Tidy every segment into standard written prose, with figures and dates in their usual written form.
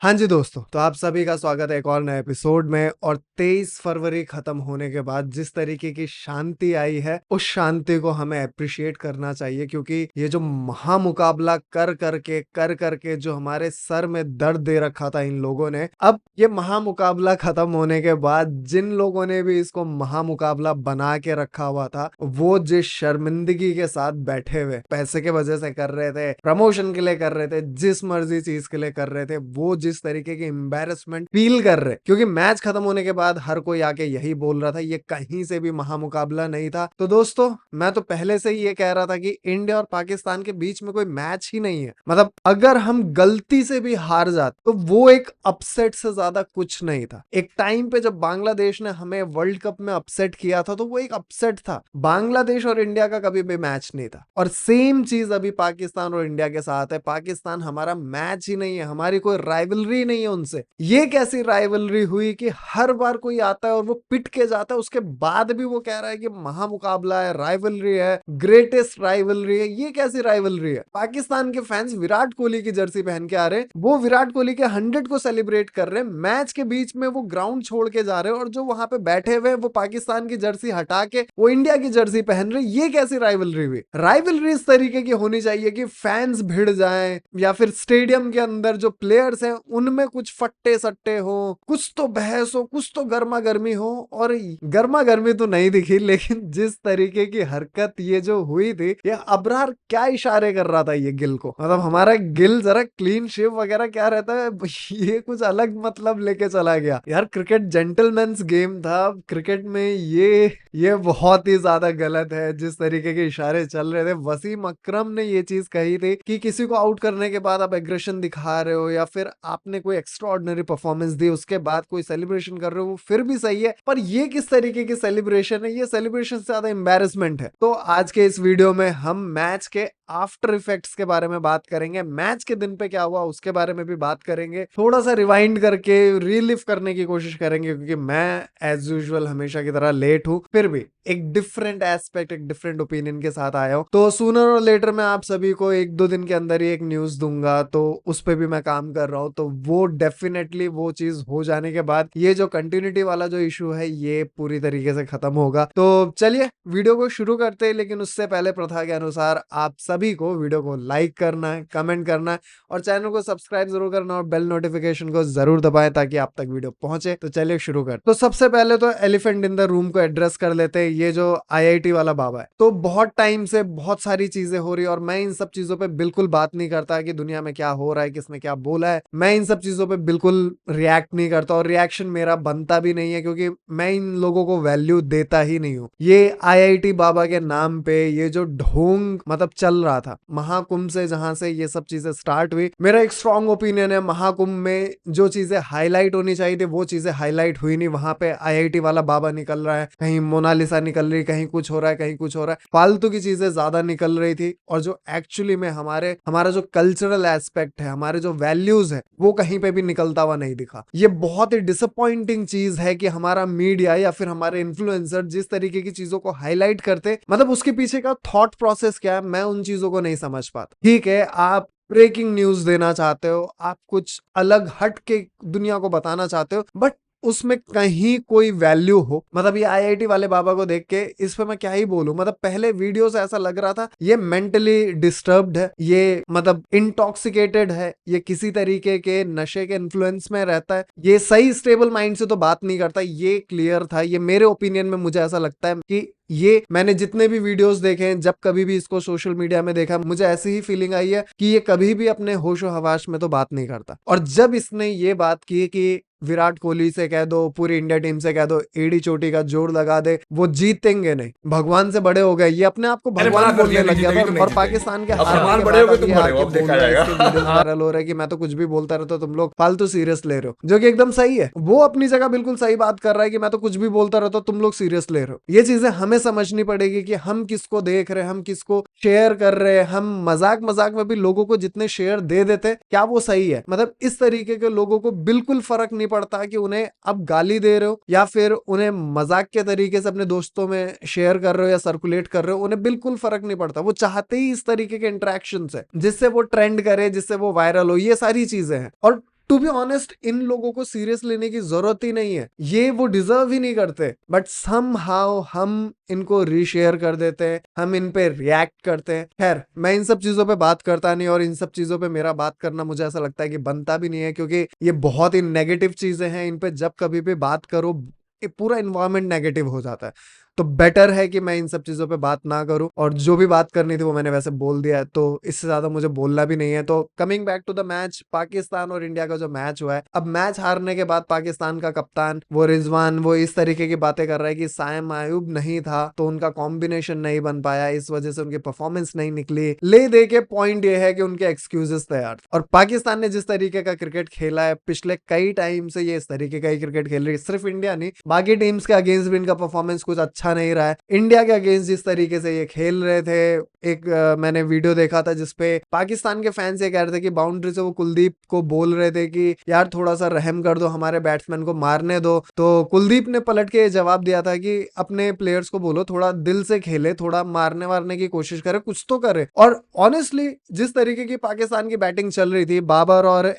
हाँ जी दोस्तों, तो आप सभी का स्वागत है एक और नए एपिसोड में। और 23 फरवरी खत्म होने के बाद जिस तरीके की शांति आई है, उस शांति को हमें अप्रिशिएट करना चाहिए, क्योंकि ये जो महामुकाबला कर करके जो हमारे सर में दर्द दे रखा था इन लोगों ने, अब ये महामुकाबला खत्म होने के बाद जिन लोगों ने भी इसको महामुकाबला बना के रखा हुआ था, वो जिस शर्मिंदगी के साथ बैठे हुए पैसे के वजह से कर रहे थे, प्रमोशन के लिए कर रहे थे, जिस मर्जी चीज के लिए कर रहे थे, वो जिस तरीके की एम्बेरसमेंट फील कर रहे, क्योंकि मैच खत्म होने के बाद हर कोई आके यही बोल रहा था ये कहीं से भी महामुकाबला नहीं था। तो दोस्तों, मैं तो पहले से ही ये कह रहा था कि इंडिया और पाकिस्तान के बीच में कोई मैच ही नहीं है। मतलब अगर हम गलती से भी हार जाते तो वो एक अपसेट से ज्यादा कुछ नहीं था। एक टाइम पे जब बांग्लादेश ने हमें वर्ल्ड कप में अपसेट किया था तो वो एक अपसेट था। बांग्लादेश और इंडिया का कभी भी मैच नहीं था। और सेम चीज अभी पाकिस्तान और इंडिया के साथ है। पाकिस्तान हमारा मैच ही नहीं है, हमारी कोई राइवलरी नहीं है उनसे। ये कैसी राइवलरी हुई कि हर बार कोई आता है और वो पिट के जाता है, उसके बाद भी वो कह रहा है कि महामुकाबला है, राइवलरी है, ग्रेटेस्ट राइवलरी है। ये कैसी राइवलरी है? पाकिस्तान के फैंस विराट कोहली की जर्सी पहन के आ रहे हैं, वो विराट कोहली के 100 को सेलिब्रेट कर रहे हैं, मैच के बीच में वो ग्राउंड छोड़ के जा रहे हैं, और जो वहां पे बैठे हुए वो पाकिस्तान की जर्सी हटा के वो इंडिया की जर्सी पहन रहे। ये कैसी राइवलरी हुई? राइवलरी इस तरीके की होनी चाहिए कि फैंस भिड़ जाएं, या फिर स्टेडियम के अंदर जो प्लेयर्स हैं उनमें कुछ फट्टे सट्टे हो, कुछ तो बहस हो, कुछ तो गर्मा गर्मी हो। और गर्मा गर्मी तो नहीं दिखी, लेकिन जिस तरीके की हरकत ये जो हुई थी, ये अबरार क्या इशारे कर रहा था ये गिल को। मतलब हमारा गिल जरा क्लीन शेव वगैरह क्या रहता है, ये कुछ अलग मतलब लेके चला गया यार। क्रिकेट जेंटलमैन्स गेम था, क्रिकेट में ये बहुत ही ज्यादा गलत है जिस तरीके के इशारे चल रहे थे। वसीम अकरम ने ये चीज कही थी कि किसी को आउट करने के बाद आप एग्रेशन दिखा रहे हो, या फिर आपने कोई एक्स्ट्रा ऑर्डिनरी परफॉर्मेंस दी, उसके बाद कोई सेलिब्रेशन कर रहे हो, वो फिर भी सही है। पर ये किस तरीके की सेलिब्रेशन है? ये सेलिब्रेशन से ज्यादा एम्बेरसमेंट है। तो आज के इस वीडियो में हम मैच के आफ्टर इफेक्ट्स के बारे में बात करेंगे, मैच के दिन पे क्या हुआ उसके बारे में भी बात करेंगे, थोड़ा सा रिवाइंड करके रिलिव करने की कोशिश करेंगे, क्योंकि मैं एज यूजुअल हमेशा की तरह लेट हूं, फिर भी एक डिफरेंट एस्पेक्ट, एक डिफरेंट ओपिनियन के साथ आया हूं। तो सूनर और लेटर मैं आप सभी को 1-2 दिन के अंदर ही एक न्यूज दूंगा, तो उस पर भी मैं काम कर रहा हूं। तो वो डेफिनेटली वो चीज हो जाने के बाद ये जो कंटिन्यूटी वाला जो इशू है ये पूरी तरीके से खत्म होगा। तो चलिए वीडियो को शुरू करते हैं, लेकिन उससे पहले प्रथा के अनुसार आप सभी को वीडियो को लाइक करना है, कमेंट करना है, और चैनल को सब्सक्राइब जरूर करना, और बेल नोटिफिकेशन को जरूर दबाएं ताकि आप तक वीडियो पहुंचे। तो चलिए शुरू कर। तो सबसे पहले तो एलिफेंट इन द रूम को एड्रेस कर लेते हैं, ये जो आईआईटी वाला बाबा है। तो बहुत टाइम से बहुत सारी चीजें हो रही है, और मैं इन सब चीजों पे बिल्कुल बात नहीं करता कि दुनिया में क्या हो रहा है, किसने क्या बोला है। मैं इन सब चीजों पे बिल्कुल रिएक्ट नहीं करता, और रिएक्शन मेरा बनता भी नहीं है, क्योंकि मैं इन लोगों को वैल्यू देता ही नहीं हूं। ये आईआईटी बाबा के नाम पे ये जो ढोंग मतलब चल रहा था महाकुंभ से, जहां से ये सब चीजें स्टार्ट हुई, मेरा एक स्ट्रॉन्ग ओपिनियन है महाकुंभ में जो चीजें हाईलाइट होनी चाहिए थी वो चीजें हाईलाइट हुई नहीं। वहां पे आईआईटी वाला बाबा निकल रहा है, कहीं मोनालिसा निकल रही, कहीं कुछ हो रहा है, कहीं कुछ हो रहा है, फालतू की चीजें ज्यादा निकल रही थी। और जो एक्चुअली में हमारा जो कल्चरल एस्पेक्ट है, हमारे जो वैल्यूज है, वो कहीं पे भी निकलता हुआ नहीं दिखा। ये बहुत ही डिसअपॉइंटिंग चीज है कि हमारा मीडिया या फिर हमारे इन्फ्लुएंसर जिस तरीके की चीजों को हाईलाइट करते, मतलब उसके पीछे का थॉट प्रोसेस क्या है, मैं उन चीजों को नहीं समझ पाता। ठीक है, आप ब्रेकिंग न्यूज देना चाहते हो, आप कुछ अलग हट के दुनिया को बताना चाहते हो, बट उसमें कहीं कोई वैल्यू हो। मतलब ये आईआईटी वाले बाबा को देख के इस पे मैं क्या ही बोलूं। मतलब पहले वीडियो से ऐसा लग रहा था ये मेंटली डिस्टर्ब्ड है, ये मतलब इंटॉक्सिकेटेड है, ये किसी तरीके के नशे के इन्फ्लुएंस में रहता है, ये सही स्टेबल माइंड से तो बात नहीं करता। ये क्लियर था, ये मेरे ओपिनियन में मुझे ऐसा लगता है कि ये मैंने जितने भी वीडियोस देखे हैं, जब कभी भी इसको सोशल मीडिया में देखा, मुझे ऐसी ही फीलिंग आई है कि ये कभी भी अपने होशो हवास में तो बात नहीं करता। और जब इसने ये बात की कि विराट कोहली से कह दो, पूरी इंडिया टीम से कह दो, एड़ी चोटी का जोर लगा दे, वो जीतेंगे नहीं, भगवान से बड़े हो गए, ये अपने आप को भगवान बोलने लग गया था। और पाकिस्तान के हारने के बाद अब ये आके बोल रहा है, इसके वीडियोस वायरल हो रहा है कि मैं तो कुछ भी बोलता रहता हूं, तुम लोग फालतू सीरियस ले रहे हो, जो कि एकदम सही है। वो अपनी जगह बिल्कुल सही बात कर रहा है कि मैं तो कुछ भी बोलता रहता हूं, तुम लोग सीरियस ले रहे हो। ये चीजें हमें समझनी पड़ेगी कि हम किसको देख रहे हैं, हम किसको शेयर कर रहे हैं। हम मजाक मजाक में भी लोगों को जितने शेयर दे देते, क्या वो सही है? मतलब इस तरीके के लोगों को बिल्कुल फर्क नहीं पड़ता कि उन्हें अब गाली दे रहे हो या फिर उन्हें मजाक के तरीके से अपने दोस्तों में शेयर कर रहे हो या सर्कुलेट कर रहे हो, उन्हें बिल्कुल फर्क नहीं पड़ता। वो चाहते ही इस तरीके के इंटरेक्शन है जिससे वो ट्रेंड करे, जिससे वो वायरल हो, ये सारी चीजें हैं। और टू बी ऑनेस्ट इन लोगों को सीरियस लेने की जरूरत ही नहीं है, ये वो डिजर्व ही नहीं करते, बट समहाउ हम इनको रीशेयर कर देते हैं, हम इन पे रिएक्ट करते हैं। खैर, मैं इन सब चीजों पे बात करता नहीं, और इन सब चीजों पे मेरा बात करना मुझे ऐसा लगता है कि बनता भी नहीं है, क्योंकि ये बहुत ही नेगेटिव चीजें हैं। इन पे जब कभी भी बात करो, ये पूरा इन्वायरमेंट नेगेटिव हो जाता है। तो बेटर है कि मैं इन सब चीजों पे बात ना करूं, और जो भी बात करनी थी वो मैंने वैसे बोल दिया है, तो इससे ज्यादा मुझे बोलना भी नहीं है। तो coming back to the match, Pakistan और इंडिया का जो मैच हुआ है, अब मैच हारने के बाद पाकिस्तान का कप्तान वो रिजवान वो इस तरीके की बातें कर रहा है कि साइम आयूब नहीं था तो उनका कॉम्बिनेशन नहीं बन पाया, इस वजह से उनकी परफॉर्मेंस नहीं निकली। ले दे के पॉइंट ये है कि उनके एक्सक्यूजेस तैयार, और पाकिस्तान ने जिस तरीके का क्रिकेट खेला है पिछले कई टाइम से, ये इस तरीके का ही क्रिकेट खेल रही है। सिर्फ इंडिया नहीं, बाकी टीम्स के अगेंस्ट भी इनका परफॉर्मेंस कुछ अच्छा नहीं रहा है। इंडिया के अगेंस्ट जिस तरीके से ये खेल रहे थे, एक मैंने वीडियो देखा था जिसपे पाकिस्तान के फैंस ये कह रहे थे कि बाउंड्री से वो कुलदीप को बोल रहे थे कि यार थोड़ा सा रहम कर दो, हमारे बैट्समैन को मारने दो। तो कुलदीप ने पलट के जवाब दिया था कि अपने प्लेयर्स को बोलो थोड़ा दिल से खेले, थोड़ा मारने वारने की कोशिश करे, कुछ तो करे। और ऑनेस्टली जिस तरीके की पाकिस्तान की बैटिंग चल रही थी, बाबर और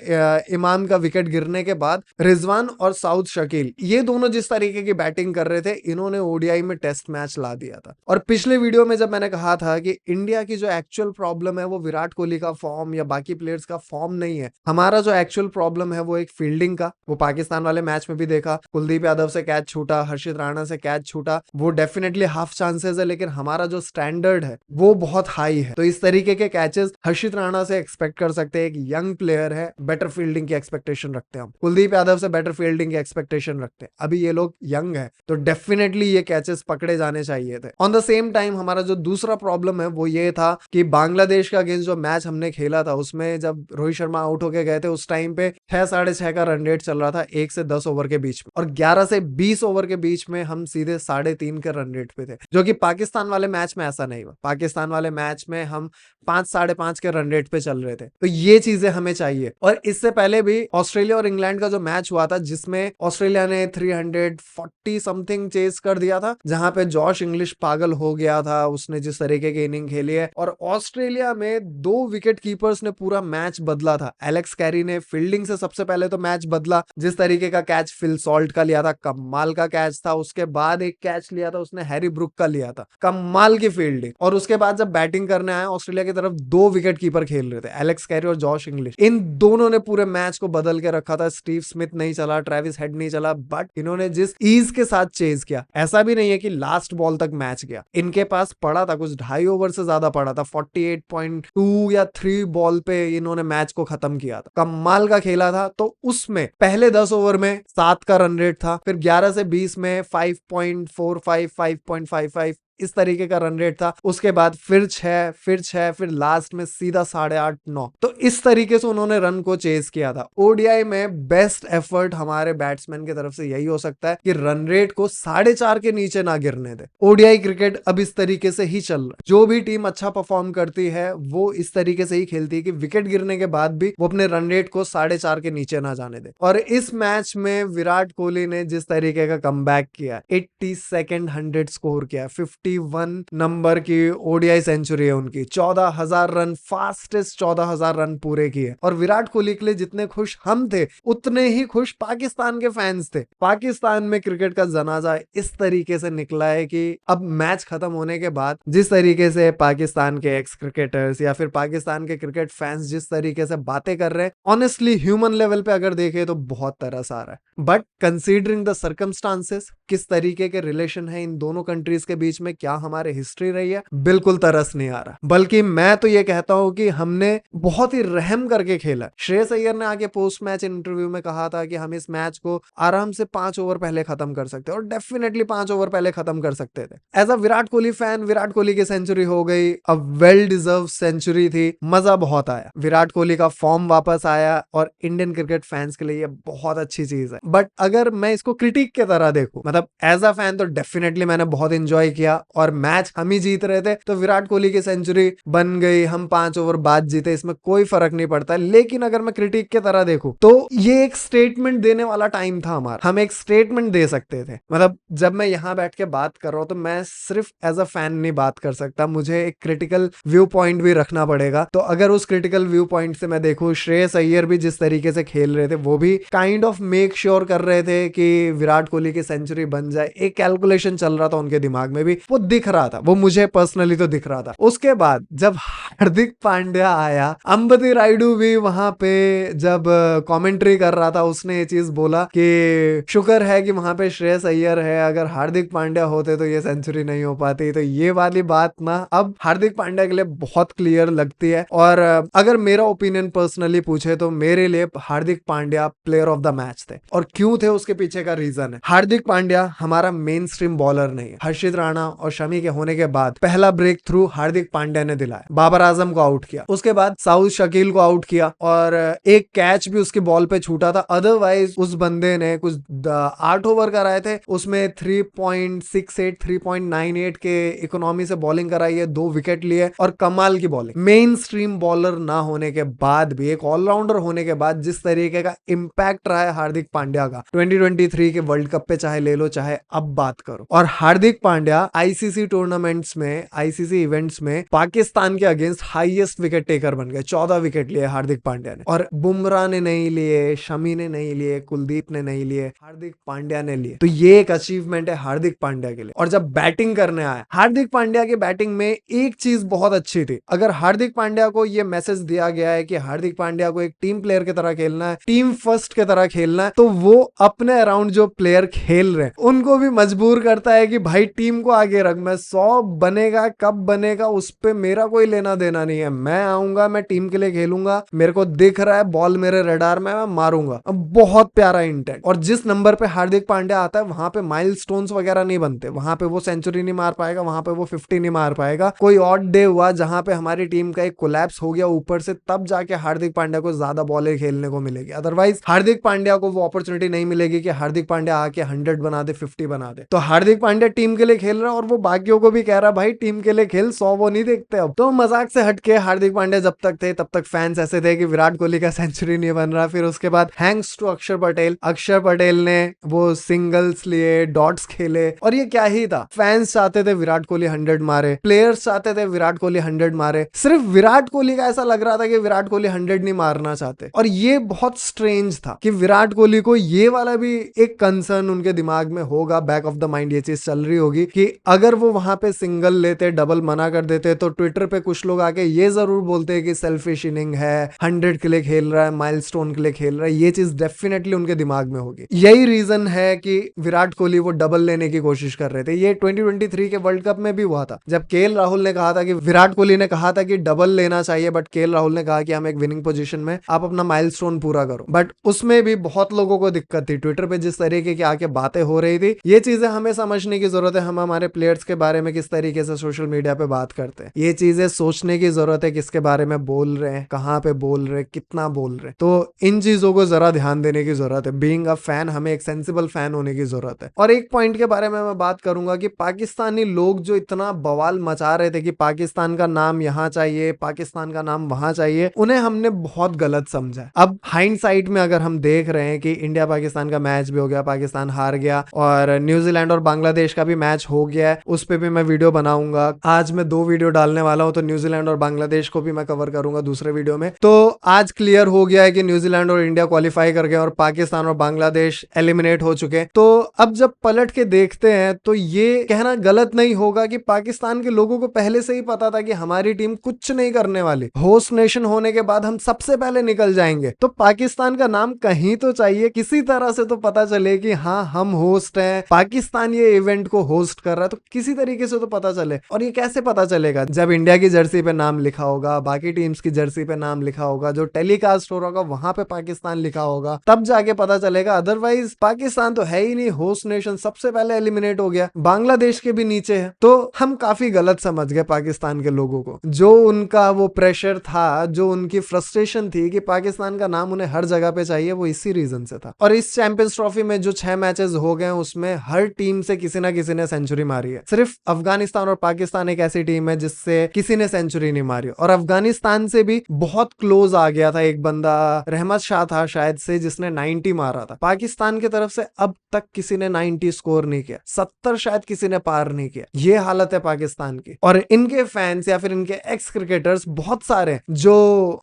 इमाम का विकेट गिरने के बाद रिजवान और साउथ शकील, ये दोनों जिस तरीके की बैटिंग कर रहे थे, इन्होंने ओडीआई में टेस्ट मैच ला दिया था। और पिछले वीडियो में जब मैंने कहा था कि इंडिया की जो एक्चुअल प्रॉब्लम है वो विराट कोहली का फॉर्म या बाकी प्लेयर्स का फॉर्म नहीं है, हमारा जो एक्चुअल प्रॉब्लम है वो एक फील्डिंग का। वो पाकिस्तान वाले मैच में भी देखा, कुलदीप यादव से कैच छूटा, हर्षित राणा से कैच छूटा, वो डेफिनेटली हाफ चांसेस है, लेकिन हमारा जो स्टैंडर्ड है वो बहुत हाई है। तो इस तरीके के कैचेस हर्षित राणा से एक्सपेक्ट कर सकते हैं। एक यंग प्लेयर है, बेटर फील्डिंग की एक्सपेक्टेशन रखते हैं हम। कुलदीप यादव से बेटर फील्डिंग की एक्सपेक्टेशन रखते हैं। अभी ये लोग यंग है तो डेफिनेटली ये कैचेस पकड़े जाने चाहिए थे। ऑन द सेम टाइम हमारा जो दूसरा प्रॉब्लम है वो ये था कि बांग्लादेश का अगेंस्ट जो मैच हमने खेला था, उसमें जब रोहित शर्मा आउट होके गए थे, उस टाइम पे 6 साढ़े 6 का रन रेट चल रहा था 1 से 10 ओवर के बीच में, और 11 से 20 ओवर के बीच में हम सीधे 3.5 के रन रेट पे थे, जो कि पाकिस्तान वाले मैच में ऐसा नहीं हुआ। पाकिस्तान वाले मैच में हम 5 साढ़े 5 के रन रेट पे चल रहे थे। तो ये चीजें हमें चाहिए। और इससे पहले भी ऑस्ट्रेलिया और इंग्लैंड का जो मैच हुआ था, जिसमें ऑस्ट्रेलिया ने 340 समथिंग चेस कर दिया था, जहां पे जॉश इंग्लिश पागल हो गया था, उसने जिस तरीके की इनिंग खेली है। और ऑस्ट्रेलिया में 2 विकेट कीपर्स ने पूरा मैच बदला था। एलेक्स कैरी ने फील्डिंग से सबसे पहले तो मैच बदला, जिस तरीके का कैच फिल सॉल्ट का लिया था, कमाल का कैच था। उसके बाद एक कैच लिया था उसने हैरी ब्रुक का लिया था, कमाल की फील्डिंग। और उसके बाद जब बैटिंग करने आया ऑस्ट्रेलिया की तरफ, 2 विकेट कीपर खेल रहे थे, एलेक्स कैरी और जॉश इंग्लिश। इन दोनों ने पूरे मैच को बदल के रखा था। स्टीव स्मिथ नहीं चला, ट्रेविस हेड नहीं चला, बट इन्होंने जिस ईज के साथ चेज किया, ऐसा भी नहीं है कि लास्ट बॉल तक मैच गया। इनके पास पड़ा था कुछ 2.5 ओवर से ज्यादा पड़ा था, 48.2 या 3 बॉल पे इन्होंने मैच को खत्म किया था। कमाल का खेला था। तो उसमें पहले 10 ओवर में 7 का रन रेट था, फिर 11 से 20 में 5.45 5.55 इस तरीके का रन रेट था। उसके बाद फिर 6 फिर लास्ट में सीधा 8.5 9। तो इस तरीके से उन्होंने रन को चेस किया था। ओडीआई में बेस्ट एफर्ट हमारे बैट्समैन की तरफ से यही हो सकता है कि रन रेट को 4.5 के नीचे ना गिरने दे। ओडीआई क्रिकेट अब इस तरीके से ही चल रहा है। जो भी टीम अच्छा परफॉर्म करती है वो इस तरीके से ही खेलती है कि विकेट गिरने के बाद भी वो अपने रन रेट को 4.5 के नीचे ना जाने दे। और इस मैच में विराट कोहली ने जिस तरीके का कमबैक किया, 82nd 100 स्कोर किया, 51 नंबर की ओडीआई सेंचुरी है उनकी, 14,000 रन, फास्टेस्ट 14,000 रन पूरे किए। और विराट कोहली के लिए जितने खुश हम थे, उतने ही खुश पाकिस्तान के फैंस थे। पाकिस्तान में क्रिकेट का जनाजा इस तरीके से निकला है कि अब मैच खत्म होने के बाद जिस तरीके से पाकिस्तान के एक्स क्रिकेटर्स या फिर पाकिस्तान के क्रिकेट फैंस जिस तरीके से बातें कर रहे हैं, ऑनेस्टली ह्यूमन लेवल पे अगर देखे तो बहुत तरस आ रहा है। बट कंसीडरिंग द सर्कमस्टांसेस, किस तरीके के रिलेशन है इन दोनों कंट्रीज के बीच में, क्या हमारे हिस्ट्री रही है, बिल्कुल तरस नहीं आ रहा। बल्कि मैं तो ये कहता हूं कि हमने बहुत ही रहम करके खेला। श्रेयस अय्यर ने आके पोस्ट मैच इंटरव्यू में कहा था कि हम इस मैच को आराम से 5 ओवर पहले खत्म कर सकते हैं, और डेफिनेटली 5 ओवर पहले खत्म कर सकते थे। As a Virat Kohli fan, Virat Kohli की सेंचुरी हो गई, अब वेल डिजर्व सेंचुरी थी, मजा बहुत आया। विराट कोहली का फॉर्म वापस आया और इंडियन क्रिकेट फैंस के लिए ये बहुत अच्छी चीज है। बट अगर मैं इसको क्रिटिक की तरह देखूं, मतलब एज अ फैन, तो डेफिनेटली मैंने बहुत एंजॉय किया। और मैच हम ही जीत रहे थे, तो विराट कोहली की सेंचुरी बन गई, हम 5 ओवर बाद जीते, इसमें कोई फर्क नहीं पड़ता। लेकिन अगर मैं क्रिटिक की तरह देखूं तो ये एक स्टेटमेंट देने वाला टाइम था हमारा, हम एक स्टेटमेंट दे सकते थे। मतलब जब मैं यहां बैठ के बात कर रहा हूं तो मैं सिर्फ एज अ फैन नहीं बात कर सकता, मुझे एक क्रिटिकल व्यू पॉइंट भी रखना पड़ेगा। तो अगर उस क्रिटिकल व्यू पॉइंट से मैं देखूं, श्रेयस अय्यर भी जिस तरीके से खेल रहे थे वो भी काइंड ऑफ मेक श्योर कर रहे थे कि विराट कोहली की सेंचुरी बन जाए, एक कैलकुलेशन चल रहा था उनके दिमाग में भी, वो दिख रहा था, वो मुझे पर्सनली तो दिख रहा था। उसके बाद जब हार्दिक पांड्या आया, अंबती रायडू भी वहां पे जब कमेंट्री कर रहा था, उसने ये चीज बोला कि शुक्र है कि वहां पे श्रेयस अय्यर है, अगर हार्दिक पांड्या होते तो ये सेंचुरी नहीं हो पाती। तो ये वाली बात ना अब हार्दिक पांड्या के लिए बहुत क्लियर लगती है। और अगर मेरा ओपिनियन पर्सनली पूछे तो मेरे लिए Hardik Pandya player of the match थे। और क्यों थे उसके पीछे का रीजन है, हार्दिक पांड्या हमारा मेन स्ट्रीम बॉलर नहीं है। हर्षित राणा और शमी के होने के बाद पहला ब्रेक थ्रू हार्दिक पांड्या ने दिलाया, बाबर आजम को आउट किया, उसके बाद साउथ शकील को आउट किया और एक कैच भी उसकी बॉल पे छूटा था। अदरवाइज उस बंदे ने कुछ 8 ओवर कराए थे, उसमें 3.68 3.98 के इकोनॉमी से बॉलिंग कराई है, 2 विकेट लिए और कमाल की बॉलिंग। मेन स्ट्रीम बॉलर ना होने के बाद भी, एक ऑलराउंडर होने के बाद जिस तरीके का इंपैक्ट रहा है हार्दिक पांड्या का 2023 के वर्ल्ड कप पे, चाहे ले लो चाहे अब बात करो। और हार्दिक पांड्या आईसीसी टूर्नामेंट्स में, आईसीसी इवेंट्स में पाकिस्तान के अगेंस्ट हाईएस्ट विकेट टेकर बन गए, 14 विकेट लिए हार्दिक पांड्या ने। और बुमराह ने नहीं लिए, शमी ने नहीं लिए, कुलदीप ने नहीं लिए, हार्दिक पांड्या ने लिए। तो ये एक अचीवमेंट है हार्दिक पांड्या के लिए। और जब बैटिंग करने आया, हार्दिक पांड्या की बैटिंग में एक चीज बहुत अच्छी थी। अगर हार्दिक पांड्या को यह मैसेज दिया गया है कि हार्दिक पांड्या को एक टीम प्लेयर की तरह खेलना है, टीम फर्स्ट की तरह खेलना है, तो वो अपने अराउंड जो प्लेयर खेल रहे हैं उनको भी मजबूर करता है कि भाई टीम को आगे रख, मैं 100 बनेगा कब बनेगा उस पे मेरा कोई लेना देना नहीं है, मैं आऊंगा, मैं टीम के लिए खेलूंगा, मेरे को दिख रहा है बॉल मेरे रडार में, मैं मारूंगा। बहुत प्यारा इंटेंट। और जिस नंबर पे हार्दिक पांड्या आता है वहां पे माइलस्टोन्स वगैरह नहीं बनते, वहां पे वो सेंचुरी नहीं मार पाएगा, वहां पे वो 50 नहीं मार पाएगा। कोई ऑड डे हुआ जहां पे हमारी टीम का एक कोलैप्स हो गया ऊपर से, तब जाके हार्दिक पांड्या को ज्यादा बॉलें खेलने को मिलेगी। अदरवाइज हार्दिक पांड्या को वो अपॉर्चुनिटी नहीं मिलेगी कि हार्दिक पांड्या आके 100 बना दे, 50 बना दे। तो हार्दिक पांड्या टीम के लिए खेल रहा है और वो बाकियों को भी कह रहा है भाई टीम के लिए खेल, 100 वो नहीं देखते। अब तो मजाक से हटके हार्दिक पांड्या जब तक थे तब तक फैंस ऐसे थे कि विराट कोहली का सेंचुरी नहीं बन रहा। फिर उसके बाद थैंक्स टू अक्षर पटेल ने वो सिंगल्स लिए, डॉट्स खेले, और ये क्या ही था, फैंस चाहते थे विराट कोहली 100 मारे, प्लेयर्स चाहते थे विराट कोहली 100 मारे। सिर्फ विराट कोहली का ऐसा लग रहा था कि विराट कोहली 100 नहीं मारना चाहते। और ये बहुत स्ट्रेंज था कि विराट कोहली को ये वाला भी एक कंसर्न उनके दिमाग में होगा, बैक ऑफ द माइंड ये चीज चल रही होगी कि अगर वो वहां पे सिंगल लेते, डबल मना कर देते, तो ट्विटर पे कुछ लोग आके ये जरूर बोलते कि सेल्फिश इनिंग है, 100 के लिए खेल रहा है, माइलस्टोन के लिए खेल रहा है। ये चीज डेफिनेटली उनके दिमाग में होगी। यही रीजन है कि विराट कोहली वो डबल लेने की कोशिश कर रहे थे। ये 2023 के वर्ल्ड कप में भी हुआ था, जब केएल राहुल ने कहा था कि विराट कोहली ने कहा था कि डबल लेना चाहिए, बट केएल राहुल ने कहा कि हम एक विनिंग पोजीशन में, आप अपना माइलस्टोन पूरा करो। बट उसमें भी बहुत लोगों को दिक्कत थी, ट्विटर पे जिस तरीके की आके बातें हो रही थी। ये चीजें हमें समझने की जरूरत है, हम हमारे प्लेयर्स के बारे में किस तरीके से सोशल मीडिया पे बात करते हैं, ये चीजें सोचने की जरूरत है, किसके बारे में बोल रहे हैं, कहाँ पे बोल रहे हैं, कितना बोल रहे हैं। तो इन चीजों को जरा ध्यान देने की जरूरत है। बीइंग अ फैन हमें एक सेंसिबल फैन होने की जरूरत है। और एक पॉइंट के बारे में मैं बात करूंगा कि पाकिस्तानी लोग जो इतना बवाल मचा रहे थे कि पाकिस्तान का नाम यहाँ चाहिए, पाकिस्तान का नाम वहां चाहिए, उन्हें हमने बहुत गलत समझा। अब हाइंडसाइट में अगर हम देख रहे हैं कि इंडिया पाकिस्तान का मैच भी हो गया, पाकिस्तान हार गया, और न्यूजीलैंड और बांग्लादेश का भी मैच हो गया है, उस पर भी मैं वीडियो बनाऊंगा। आज मैं 2 वीडियो डालने वाला हूं, तो न्यूजीलैंड और बांग्लादेश को भी मैं कवर करूंगा दूसरे वीडियो में। तो आज क्लियर हो गया है कि न्यूजीलैंड और इंडिया क्वालिफाई कर गए और पाकिस्तान और बांग्लादेश एलिमिनेट हो चुके। तो अब जब पलट के देखते हैं तो ये कहना गलत नहीं होगा कि पाकिस्तान के लोगों को पहले से ही पता था कि हमारी टीम कुछ नहीं करने वाली, होस्ट नेशन होने के बाद हम सबसे पहले निकल जाएंगे। तो पाकिस्तान का नाम कहीं तो चाहिए, किसी तरह से तो पता चले कि हाँ हम होस्ट हैं, पाकिस्तान ये इवेंट को होस्ट कर रहा है, तो किसी तरीके से तो पता चले। और ये कैसे पता चलेगा, जब इंडिया की जर्सी पे नाम लिखा होगा, बाकी टीम्स की जर्सी पे नाम लिखा होगा, जो टेलीकास्ट हो रहा होगा वहां पे पाकिस्तान लिखा होगा, तब जाके पता चलेगा। अदरवाइज पाकिस्तान तो है ही नहीं, होस्ट नेशन सबसे पहले एलिमिनेट हो गया, बांग्लादेश के भी नीचे है। तो हम काफी गलत समझ गए पाकिस्तान के लोगों को, जो उनका वो प्रेशर था, जो उनकी फ्रस्ट्रेशन थी कि पाकिस्तान का नाम उन्हें हर जगह पे चाहिए, वो इसी रीजन से था। और इस चैंपियंस ट्रॉफी में जो 6 मैचेस हो गए उसमें हर टीम से किसी ना किसी ने सेंचुरी मारी है। सिर्फ अफगानिस्तान और पाकिस्तान एक ऐसी टीम है जिससे किसी ने सेंचुरी नहीं मारी, और अफगानिस्तान से भी बहुत क्लोज आ गया था एक बंदा, रहमत शाह था शायद से, जिसने 90 मारा था। पाकिस्तान की तरफ से अब तक किसी ने 90 स्कोर नहीं किया, 70 शायद किसी ने पार नहीं किया। ये हालत है पाकिस्तान की। और इनके फैंस या फिर इनके एक्स क्रिकेटर्स बहुत सारे जो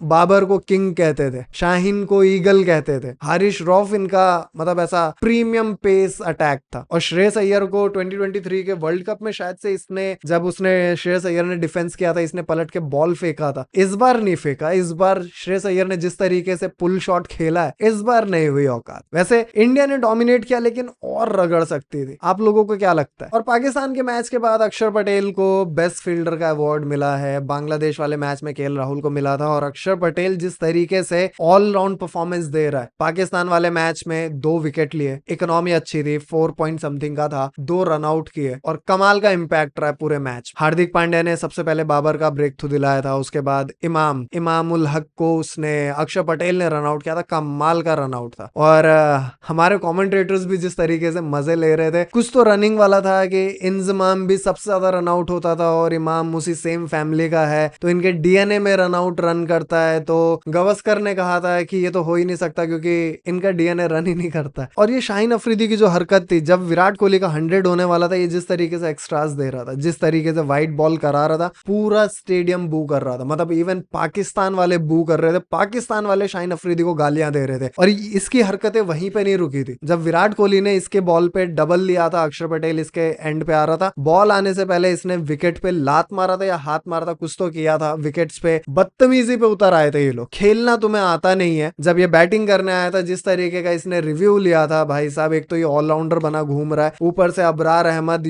बाबर को किंग कहते थे, शाहीन को ईगल कहते थे, हारिश रौफ इनका मतलब ऐसा प्रीमियम पेस अटैक था। और श्रेयस अय्यर को 2023 के वर्ल्ड कप में शायद से इसने, जब उसने श्रेयस अय्यर ने डिफेंस किया था, इसने पलट के बॉल फेंका था। इस बार नहीं फेंका। इस बार श्रेयस अय्यर ने जिस तरीके से पुल शॉट खेला है, इस बार नहीं हुई औकात। वैसे इंडिया ने डोमिनेट किया, लेकिन और रगड़ सकती थी। आप लोगों को क्या लगता है? और पाकिस्तान के मैच के बाद अक्षर पटेल को बेस्ट फील्डर का अवार्ड मिला है। बांग्लादेश वाले मैच में केएल राहुल को मिला था। और अक्षर पटेल जिस तरीके से ऑल राउंड परफॉर्मेंस दे रहा है, पाकिस्तान वाले मैच में 2 विकेट लिए, इकोनॉमी अच्छी थी, 4 पॉइंट समथिंग का था, 2 रन आउट किए, और कमाल का इंपैक्ट रहा है पूरे मैच। हार्दिक पांड्या ने सबसे पहले बाबर का ब्रेक थ्रू दिलाया था, उसके बाद इमामुल हक को उसने, अक्षर पटेल ने रन आउट किया था, कमाल का रन आउट था। और हमारे कमेंटेटर्स भी जिस तरीके से मजे ले रहे थे, कुछ तो रनिंग वाला था कि इंजमाम भी सबसे ज्यादा रन आउट होता था, और इमाम उसी सेम फैमिली का है तो इनके डीएनए में रन आउट रन करता है। तो गवस्कर ने कहा था कि ये तो हो ही नहीं सकता क्योंकि इनका डीएनए रन ही नहीं करता है। और ये शाहीन अफरीदी की जो हरकत थी, जब विराट कोहली का 100 होने वाला था, ये जिस तरीके से एक्स्ट्रास दे रहा था, जिस तरीके से वाइट बॉल करा रहा था, पूरा स्टेडियम बू कर रहा था। मतलब इवन पाकिस्तान वाले बू कर रहे थे, पाकिस्तान वाले शाहीन अफरीदी को गालियां दे रहे थे। और इसकी हरकतें वहीं पे नहीं रुकी थी। जब विराट कोहली ने इसके बॉल पे डबल लिया था, अक्षर पटेल इसके एंड पे आ रहा था, बॉल आने से पहले इसने विकेट पे लात मारा था या हाथ मारा था, कुछ तो किया था, विकेट्स पे बदतमीजी पे उतर आए थे ये लोग। खेलना तुम्हें आता नहीं है। जब ये बैटिंग करने आया था, जिस तरीके का इसने रिव्यू लिया था, भाई साहब, एक तो ये ऑलराउंडर बना घूम रहा है, ऊपर से अबरार अहमद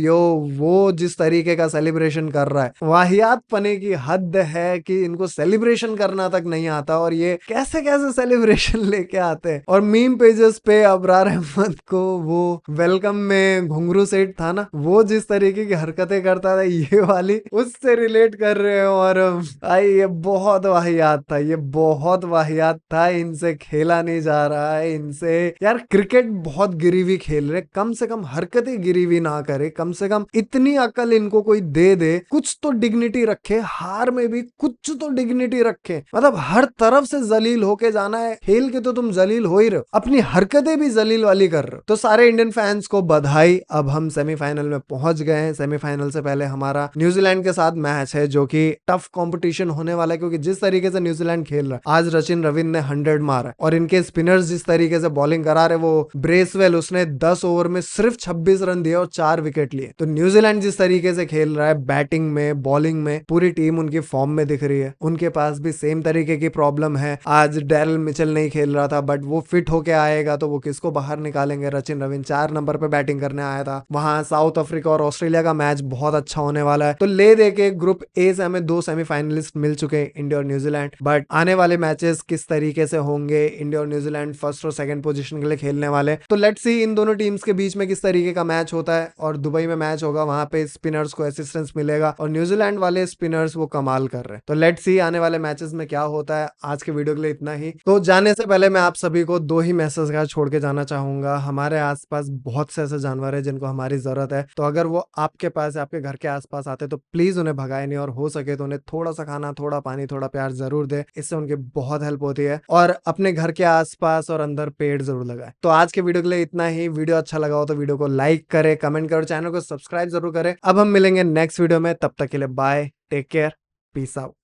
वो जिस तरीके का सेलिब्रेशन कर रहा है, वाहियात पने की हद है कि इनको सेलिब्रेशन करना तक नहीं आता, और ये कैसे कैसे सेलिब्रेशन लेके आते हैं। और मीम पेजेस पे अबरार अहमद को वो वेलकम में घुंघरू सेठ था ना, वो जिस तरीके की हरकतें करता था, ये वाली उससे रिलेट कर रहे हैं। और भाई ये बहुत वाहियात था, ये बहुत वाहियात था। इनसे खेला नहीं जा रहा है, इनसे यार क्रिकेट बहुत गिरीवी खेल रहे, कम से कम हरकतें गिरीवी ना करे, कम से कम इतनी अकल इनको कोई दे, कुछ तो डिग्निटी रखे, हार में भी कुछ तो डिग्निटी रखे। मतलब हर तरफ से जलील होके जाना है, खेल के तो तुम जलील हो ही रहे हो, अपनी हरकतें भी जलील वाली कर रहे हो। तो सारे इंडियन फैंस को बधाई। अब हम सेमीफाइनल में पहुंच गए हैं। सेमीफाइनल से पहले हमारा न्यूजीलैंड के साथ मैच है, जो कि टफ कंपटीशन होने वाला है, क्योंकि जिस तरीके से न्यूजीलैंड खेल रहा है, आज रचिन रविंद्र ने 100 मारा, और इनके स्पिनर्स जिस तरीके से बॉलिंग करा रहे, वो ब्रेसवेल, उसने 10 ओवर में सिर्फ 26 रन दिए और 4 विकेट लिए। तो न्यूजीलैंड जिस तरीके से खेल रहा है, बैटिंग में, बॉलिंग में, पूरी टीम उनकी फॉर्म में दिख रही है। उनके पास भी सेम तरीके की प्रॉब्लम है। आज डैरल मिचेल नहीं खेल रहा था, बट वो फिट होके आएगा तो वो किसको बाहर निकालेंगे? रचिन रविंद्र 4 नंबर पे बैटिंग करने आया था। वहां साउथ अफ्रीका और ऑस्ट्रेलिया का मैच बहुत अच्छा होने वाला है। तो ले दे के ग्रुप ए से हमें 2 सेमीफाइनलिस्ट मिल चुके हैं, इंडिया और न्यूजीलैंड। बट आने वाले मैचेस किस तरीके से होंगे, इंडिया और न्यूजीलैंड फर्स्ट और सेकंड पोजीशन के लिए खेलने वाले, तो लेट्स सी इन दोनों टीम्स के बीच में किस तरीके का मैच होता है। और दुबई में मैच होगा, वहां पे स्पिनर्स को असिस्टेंस मिलेगा, और न्यूजीलैंड वाले स्पिनर्स वो कमाल कर रहे हैं। तो लेट्स सी आने वाले मैचेस में क्या होता है। आज के वीडियो के लिए इतना ही। तो जाने से पहले मैं आप सभी को 2 ही मैसेज का छोड़ के जाना चाहूंगा। हमारे आसपास बहुत से ऐसे जानवर है जिनको हमारी जरूरत है, तो अगर वो आपके पास, आपके घर के आसपास आते तो प्लीज उन्हें भगाए नहीं, और हो सके तो उन्हें थोड़ा सा खाना, थोड़ा पानी, थोड़ा प्यार जरूर दे। इससे उनकी बहुत हेल्प होती है। और अपने घर के आसपास और अंदर पेड़ जरूर लगाए। तो आज के वीडियो के लिए इतना ही। वीडियो अच्छा लगा हो तो वीडियो को लाइक करे, कमेंट करे, चैनल को सब्सक्राइब जरूर करें। अब हम मिलेंगे नेक्स्ट वीडियो में, तब तक के लिए bye, take care, peace out.